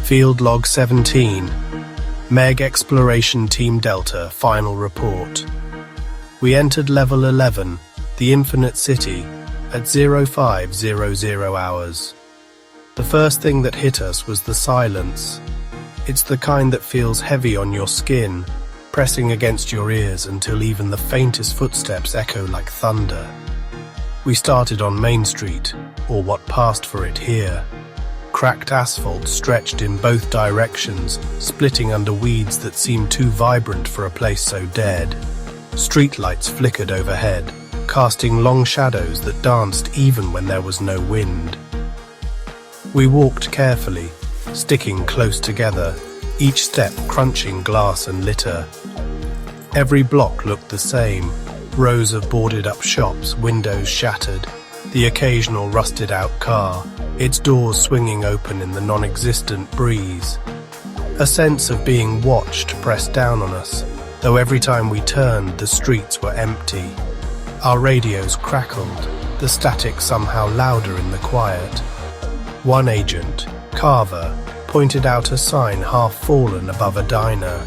Field Log 17, M.E.G Exploration Team Delta, final report. We entered Level 11, the Infinite City, at 0500 hours. The first thing that hit us was the silence. It's the kind that feels heavy on your skin, pressing against your ears until even the faintest footsteps echo like thunder. We started on Main Street, or what passed for it here. Cracked asphalt stretched in both directions, splitting under weeds that seemed too vibrant for a place so dead. Streetlights flickered overhead, casting long shadows that danced even when there was no wind. We walked carefully, sticking close together, each step crunching glass and litter. Every block looked the same, rows of boarded-up shops, windows shattered, the occasional rusted-out car, its doors swinging open in the non-existent breeze. A sense of being watched pressed down on us, though every time we turned, the streets were empty. Our radios crackled, the static somehow louder in the quiet. One agent, Carver, pointed out a sign half-fallen above a diner.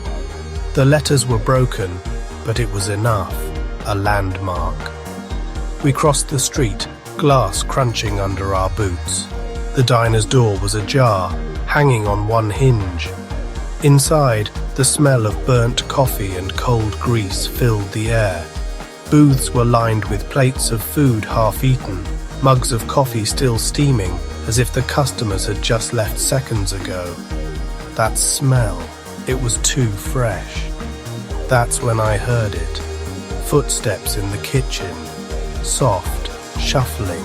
The letters were broken, but it was enough, a landmark. We crossed the street, glass crunching under our boots. The diner's door was ajar, hanging on one hinge. Inside, the smell of burnt coffee and cold grease filled the air. Booths were lined with plates of food half-eaten, mugs of coffee still steaming, as if the customers had just left seconds ago. That smell, it was too fresh. That's when I heard it. Footsteps in the kitchen, soft, shuffling.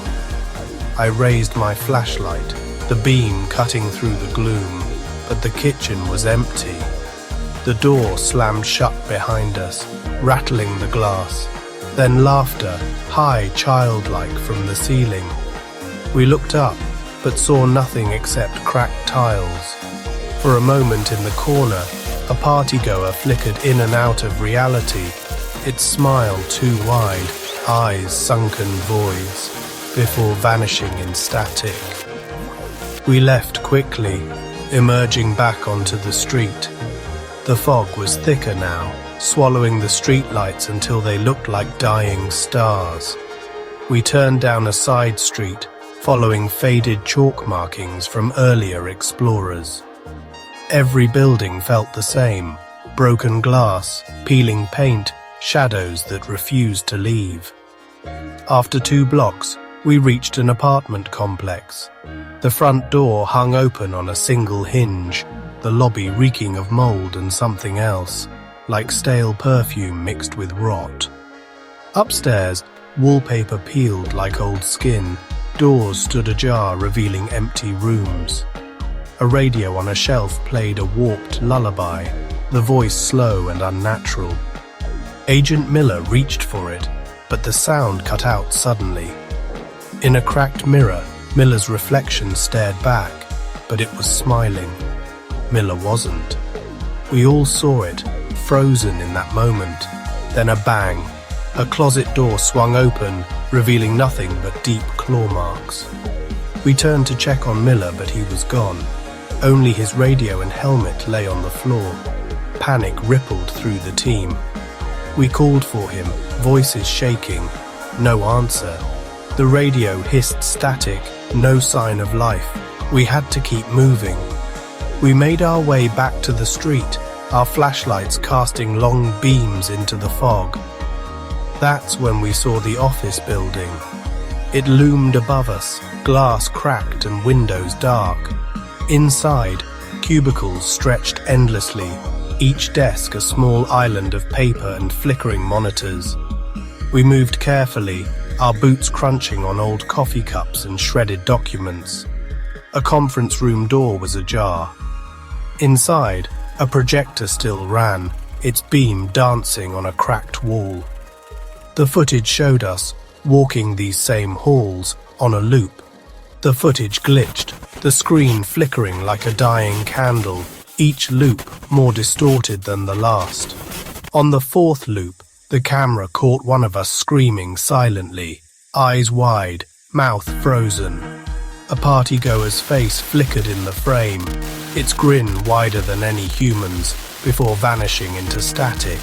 I raised my flashlight, the beam cutting through the gloom, but the kitchen was empty. The door slammed shut behind us, rattling the glass. Then laughter, high, childlike, from the ceiling. We looked up, but saw nothing except cracked tiles. For a moment in the corner, a partygoer flickered in and out of reality, its smile too wide, eyes sunken voids, before vanishing in static. We left quickly, emerging back onto the street. The fog was thicker now, swallowing the streetlights until they looked like dying stars. We turned down a side street, following faded chalk markings from earlier explorers. Every building felt the same, broken glass, peeling paint, shadows that refused to leave. After 2 blocks, we reached an apartment complex. The front door hung open on a single hinge, the lobby reeking of mold and something else, like stale perfume mixed with rot. Upstairs, wallpaper peeled like old skin, doors stood ajar revealing empty rooms. A radio on a shelf played a warped lullaby, the voice slow and unnatural. Agent Miller reached for it, but the sound cut out suddenly. In a cracked mirror, Miller's reflection stared back, but it was smiling. Miller wasn't. We all saw it, frozen in that moment. Then a bang. A closet door swung open, revealing nothing but deep claw marks. We turned to check on Miller, but he was gone. Only his radio and helmet lay on the floor. Panic rippled through the team. We called for him, voices shaking. No answer. The radio hissed static, no sign of life. We had to keep moving. We made our way back to the street, our flashlights casting long beams into the fog. That's when we saw the office building. It loomed above us, glass cracked and windows dark. Inside, cubicles stretched endlessly, each desk a small island of paper and flickering monitors. We moved carefully, our boots crunching on old coffee cups and shredded documents. A conference room door was ajar. Inside, a projector still ran, its beam dancing on a cracked wall. The footage showed us, walking these same halls, on a loop. The footage glitched, the screen flickering like a dying candle, each loop more distorted than the last. On the 4th loop, the camera caught one of us screaming silently, eyes wide, mouth frozen. A partygoer's face flickered in the frame, its grin wider than any human's, before vanishing into static.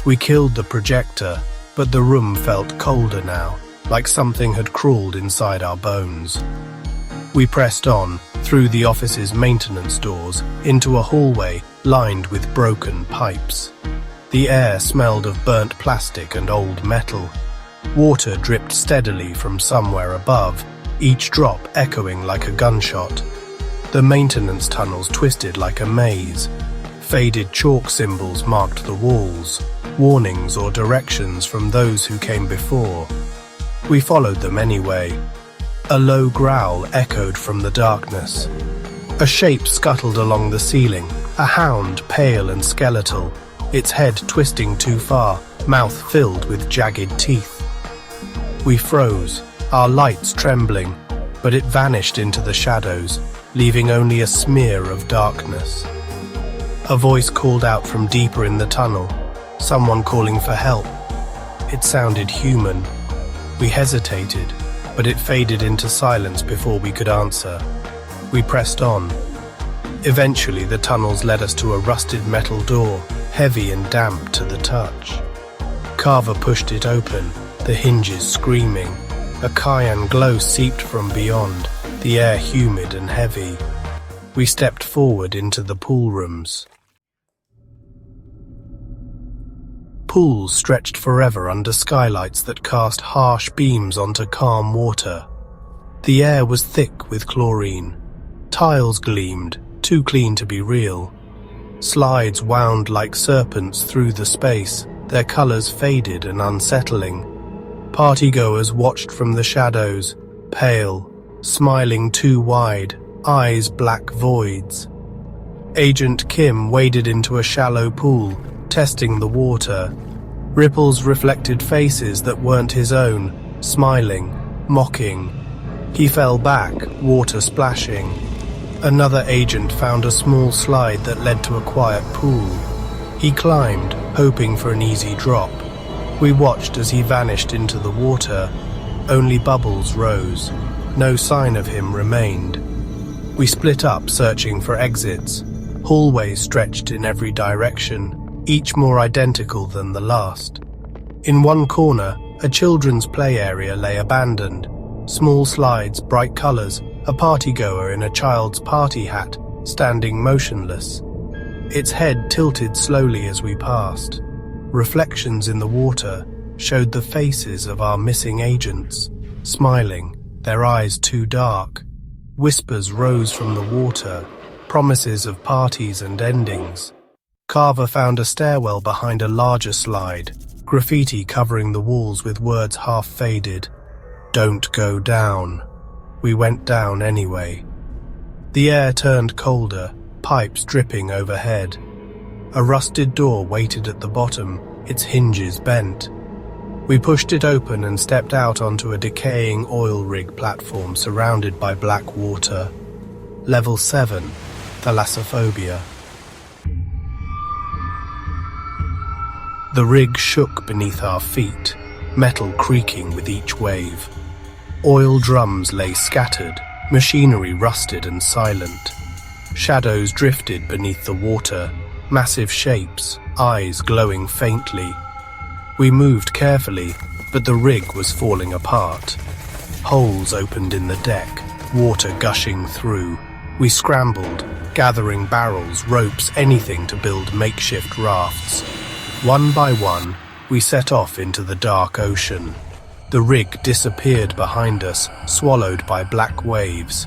We killed the projector, but the room felt colder now, like something had crawled inside our bones. We pressed on, through the office's maintenance doors, into a hallway lined with broken pipes. The air smelled of burnt plastic and old metal. Water dripped steadily from somewhere above, each drop echoing like a gunshot. The maintenance tunnels twisted like a maze. Faded chalk symbols marked the walls, warnings or directions from those who came before. We followed them anyway. A low growl echoed from the darkness. A shape scuttled along the ceiling, a hound pale and skeletal, its head twisting too far, mouth filled with jagged teeth. We froze, our lights trembling, but it vanished into the shadows, leaving only a smear of darkness. A voice called out from deeper in the tunnel, someone calling for help. It sounded human. We hesitated, but it faded into silence before we could answer. We pressed on. Eventually, the tunnels led us to a rusted metal door, heavy and damp to the touch. Carver pushed it open, the hinges screaming. A cyan glow seeped from beyond, the air humid and heavy. We stepped forward into the pool rooms. Pools stretched forever under skylights that cast harsh beams onto calm water. The air was thick with chlorine. Tiles gleamed, too clean to be real. Slides wound like serpents through the space, their colors faded and unsettling. Partygoers watched from the shadows, pale, smiling too wide, eyes black voids. Agent Kim waded into a shallow pool, testing the water. Ripples reflected faces that weren't his own, smiling, mocking. He fell back, water splashing. Another agent found a small slide that led to a quiet pool. He climbed, hoping for an easy drop. We watched as he vanished into the water. Only bubbles rose. No sign of him remained. We split up, searching for exits. Hallways stretched in every direction, each more identical than the last. In one corner, a children's play area lay abandoned. Small slides, bright colors, a partygoer in a child's party hat, standing motionless. Its head tilted slowly as we passed. Reflections in the water showed the faces of our missing agents, smiling, their eyes too dark. Whispers rose from the water, promises of parties and endings. Carver found a stairwell behind a larger slide, graffiti covering the walls with words half-faded. "Don't go down." We went down anyway. The air turned colder, pipes dripping overhead. A rusted door waited at the bottom, its hinges bent. We pushed it open and stepped out onto a decaying oil rig platform surrounded by black water. Level 7, Thalassophobia. The rig shook beneath our feet, metal creaking with each wave. Oil drums lay scattered, machinery rusted and silent. Shadows drifted beneath the water, massive shapes, eyes glowing faintly. We moved carefully, but the rig was falling apart. Holes opened in the deck, water gushing through. We scrambled, gathering barrels, ropes, anything to build makeshift rafts. One by one, we set off into the dark ocean. The rig disappeared behind us, swallowed by black waves.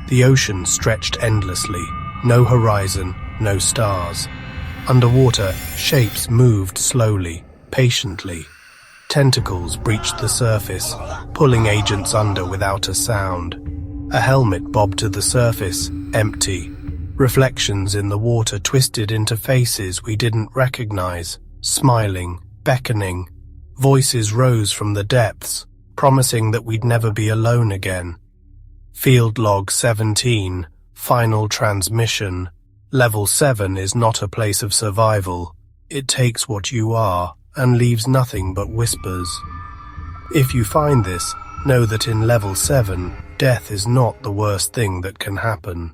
The ocean stretched endlessly, no horizon, no stars. Underwater, shapes moved slowly, patiently. Tentacles breached the surface, pulling agents under without a sound. A helmet bobbed to the surface, empty. Reflections in the water twisted into faces we didn't recognize, smiling, beckoning. Voices rose from the depths, promising that we'd never be alone again. Field Log 17, Final Transmission. Level 7 is not a place of survival. It takes what you are and leaves nothing but whispers. If you find this, know that in Level 7, death is not the worst thing that can happen.